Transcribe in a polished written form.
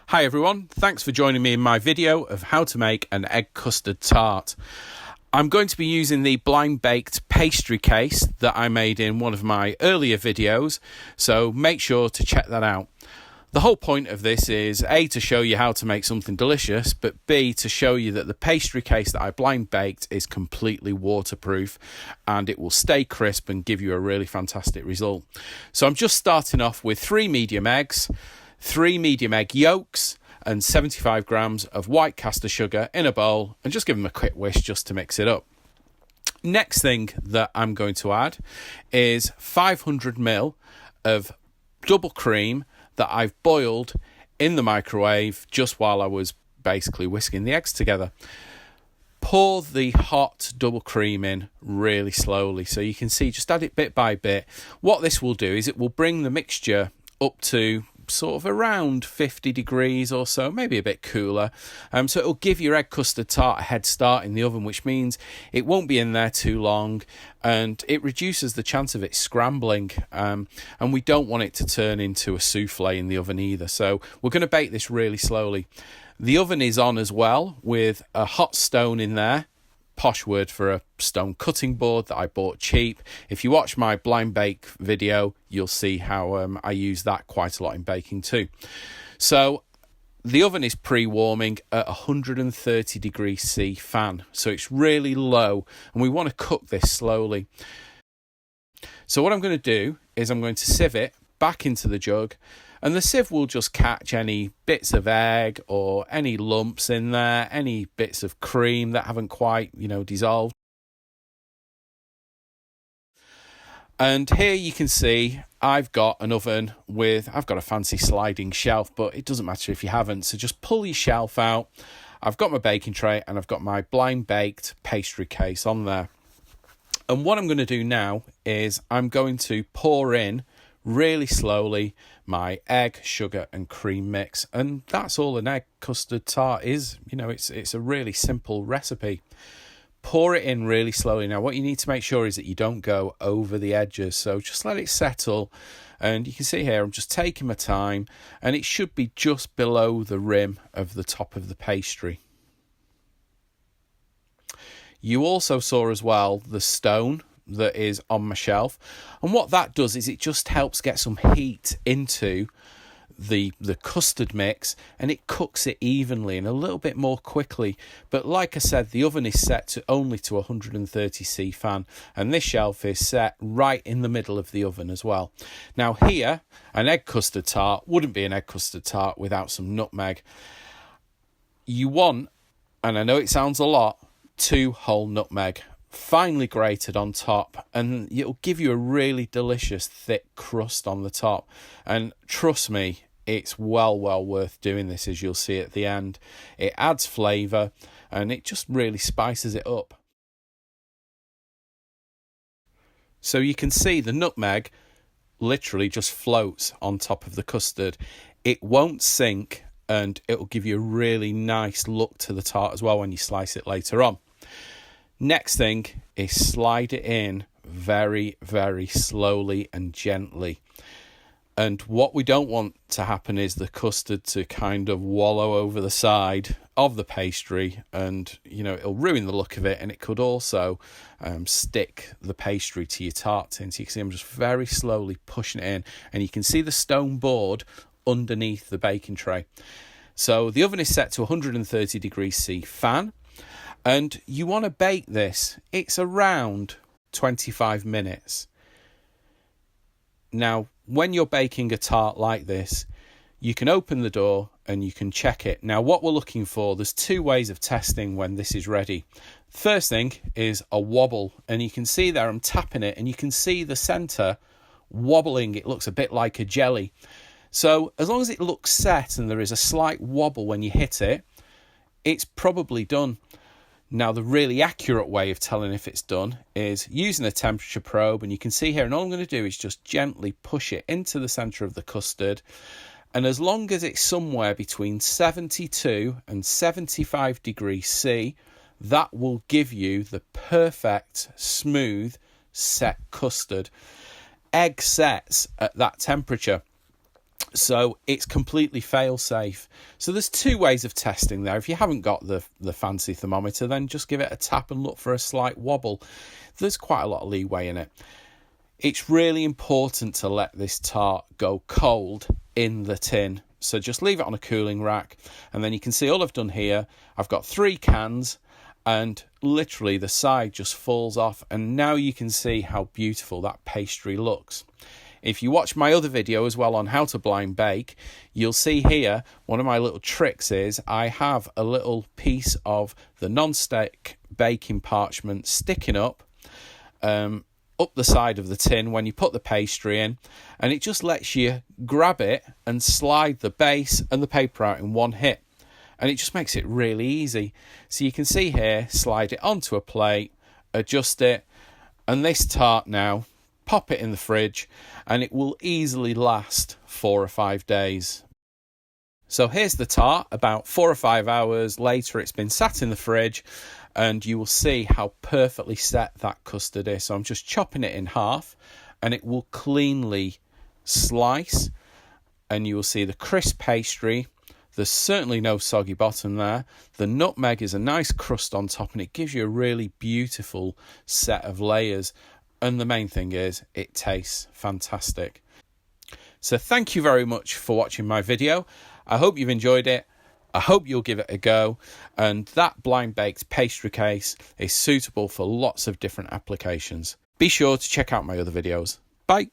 Hi everyone, thanks for joining me in my video of how to make an egg custard tart. I'm going to be using the blind baked pastry case that I made in one of my earlier videos, so make sure to check that out. The whole point of this is A, to show you how to make something delicious, but B, to show you that the pastry case that I blind baked is completely waterproof and it will stay crisp and give you a really fantastic result. So I'm just starting off with 3 medium eggs, 3 medium egg yolks and 75 grams of white caster sugar in a bowl, and just give them a quick whisk just to mix it up. Next thing that I'm going to add is 500 ml of double cream that I've boiled in the microwave just while I was basically whisking the eggs together. Pour the hot double cream in really slowly, so you can see, just add it bit by bit. What this will do is it will bring the mixture up to sort of around 50 degrees or so, maybe a bit cooler. So it'll give your egg custard tart a head start in the oven, which means it won't be in there too long and it reduces the chance of it scrambling. And we don't want it to turn into a souffle in the oven either. So we're going to bake this really slowly. The oven is on as well with a hot stone in there. Posh word for a stone cutting board that I bought cheap. If you watch my blind bake video, you'll see how I use that quite a lot in baking too. So the oven is pre-warming at 130 degrees C fan, so it's really low and we want to cook this slowly. So what I'm going to do is I'm going to sieve it back into the jug, and the sieve will just catch any bits of egg or any lumps in there, any bits of cream that haven't quite, dissolved. And here you can see I've got an oven I've got a fancy sliding shelf, but it doesn't matter if you haven't. So just pull your shelf out. I've got my baking tray and I've got my blind baked pastry case on there. And what I'm going to do now is I'm going to pour in really slowly my egg, sugar and cream mix, and that's all an egg custard tart is. It's a really simple recipe. Pour it in really slowly. Now what you need to make sure is that you don't go over the edges, so just let it settle. And you can see here I'm just taking my time, and it should be just below the rim of the top of the pastry. You also saw as well the stone that is on my shelf, and what that does is it just helps get some heat into the custard mix, and it cooks it evenly and a little bit more quickly. But like I said, the oven is set to only to 130 C fan, and this shelf is set right in the middle of the oven as well. Now here, an egg custard tart wouldn't be an egg custard tart without some nutmeg. You want, and I know it sounds a lot, 2 whole nutmeg finely grated on top, and it'll give you a really delicious thick crust on the top. And trust me, it's well worth doing this, as you'll see at the end. It adds flavour and it just really spices it up. So you can see the nutmeg literally just floats on top of the custard. It won't sink, and it'll give you a really nice look to the tart as well when you slice it later on. Next thing is slide it in very slowly and gently. And what we don't want to happen is the custard to kind of wallow over the side of the pastry, and it'll ruin the look of it, and it could also stick the pastry to your tart tin. So you can see I'm just very slowly pushing it in, and you can see the stone board underneath the baking tray. So the oven is set to 130 degrees C fan. And you want to bake this, it's around 25 minutes. Now, when you're baking a tart like this, you can open the door and you can check it. Now, what we're looking for, there's 2 ways of testing when this is ready. First thing is a wobble, and you can see there I'm tapping it, and you can see the centre wobbling. It looks a bit like a jelly. So as long as it looks set and there is a slight wobble when you hit it, it's probably done. Now, the really accurate way of telling if it's done is using a temperature probe, and you can see here, and all I'm going to do is just gently push it into the centre of the custard, and as long as it's somewhere between 72 and 75 degrees C, that will give you the perfect, smooth, set custard. Egg sets at that temperature. So it's completely fail-safe. So there's two ways of testing there. If you haven't got the fancy thermometer, then just give it a tap and look for a slight wobble. There's quite a lot of leeway in it. It's really important to let this tart go cold in the tin. So just leave it on a cooling rack, and then you can see all I've done here. I've got 3 cans, and literally the side just falls off, and now you can see how beautiful that pastry looks. If you watch my other video as well on how to blind bake, you'll see here one of my little tricks is I have a little piece of the non-stick baking parchment sticking up the side of the tin when you put the pastry in, and it just lets you grab it and slide the base and the paper out in one hit, and it just makes it really easy. So you can see here, slide it onto a plate, adjust it, and this tart now, pop it in the fridge, and it will easily last 4 or 5 days. So here's the tart. About 4 or 5 hours later, it's been sat in the fridge, and you will see how perfectly set that custard is. So I'm just chopping it in half, and it will cleanly slice, and you will see the crisp pastry. There's certainly no soggy bottom there. The nutmeg is a nice crust on top, and it gives you a really beautiful set of layers. And the main thing is, it tastes fantastic. So thank you very much for watching my video. I hope you've enjoyed it. I hope you'll give it a go, and that blind baked pastry case is suitable for lots of different applications. Be sure to check out my other videos. Bye.